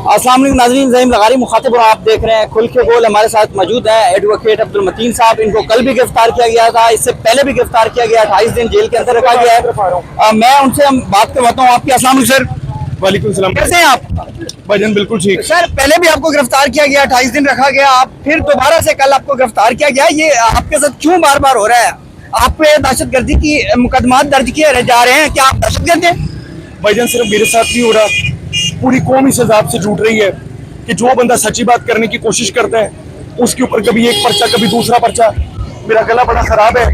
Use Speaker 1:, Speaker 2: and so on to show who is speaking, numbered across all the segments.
Speaker 1: अस्सलाम वालेकुम नाज़रीन, ज़हीम लगारी मुखातिब और आप देख रहे हैं खुल के बोल। हमारे साथ मौजूद हैं एडवोकेट अब्दुल मतीन साहब। इनको कल भी गिरफ्तार किया गया था, इससे पहले भी गिरफ्तार किया गया, 28 दिन जेल के अंदर रखा गया है। मैं उनसे बात करवाता हूँ आपकी। अस्सलाम वालेकुम सर।
Speaker 2: वालेकुम सलाम।
Speaker 1: कैसे हैं आप?
Speaker 2: भाईजान बिल्कुल ठीक।
Speaker 1: सर पहले भी आपको गिरफ्तार किया गया, 28 दिन रखा गया, आप फिर दोबारा से कल आपको गिरफ्तार किया गया। ये आपके साथ क्यों बार बार हो रहा है? आप पे दहशतगर्दी की मुकदमा दर्ज किए जा रहे हैं, क्या आप दहशतगर्द हैं?
Speaker 2: भाईजान सिर्फ मेरे साथ नहीं हो रहा, पूरी कौम इस हिसाब से जुट रही है कि जो बंदा सच्ची बात करने की कोशिश करता है उसके ऊपर कभी एक पर्चा कभी दूसरा पर्चा। मेरा गला बड़ा खराब है,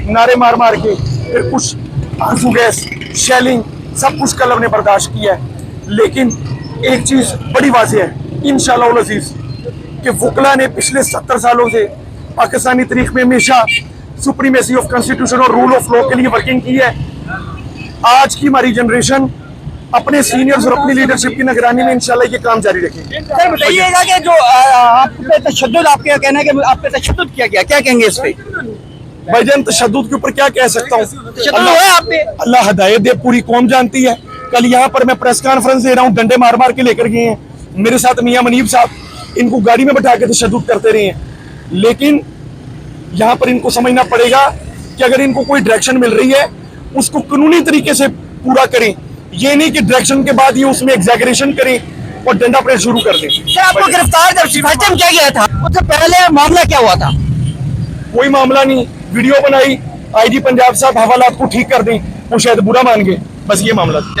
Speaker 2: नारे मार मार के, फिर कुछ आंसू गैस, शेलिंग, सब कुछ कल हमने बर्दाश्त किया है। लेकिन एक चीज बड़ी वाज़ेह है इंशाअल्लाह उल अज़ीज़ कि वकला ने पिछले 70 सालों से पाकिस्तानी तारीख में हमेशा सुप्रीमेसी ऑफ कॉन्स्टिट्यूशन और रूल ऑफ लॉ के लिए वर्किंग की है। आज की हमारी जनरेशन अपने सीनियर्स और अपनी लीडरशिप की निगरानी में इंशाल्लाह ये काम जारी रखेंगे।
Speaker 1: सर बताइएगा कि जो आप पे तशद्दुद, आपके कहना है कि आप पे तशद्दुद किया गया, क्या कहेंगे इस पे?
Speaker 2: भाईजान तशद्दुद के ऊपर क्या कह सकता हूँ,
Speaker 1: तशद्दुद हुआ है आप पे?
Speaker 2: अल्लाह हिदायत दे, पूरी कौम जानती है। कल यहाँ पर मैं प्रेस कॉन्फ्रेंस दे रहा हूँ, डंडे मार मार के लेकर गए हैं मेरे साथ मियां मनीब साहब, इनको गाड़ी में बैठा के तशद्दुद करते रहे हैं। लेकिन यहाँ पर इनको समझना पड़ेगा कि अगर इनको कोई डायरेक्शन मिल रही है उसको कानूनी तरीके से पूरा करें, ये नहीं कि डायरेक्शन के बाद ये उसमें एग्जैगरेशन करें और डंडा प्रेस शुरू कर दें।
Speaker 1: सर आपको गिरफ्तार जब फर्स्ट टाइम किया गया था उससे पहले मामला क्या हुआ था?
Speaker 2: कोई मामला नहीं, वीडियो बनाई, आईजी पंजाब साहब हवालात को ठीक कर दें, वो शायद बुरा मान गए, बस ये मामला था।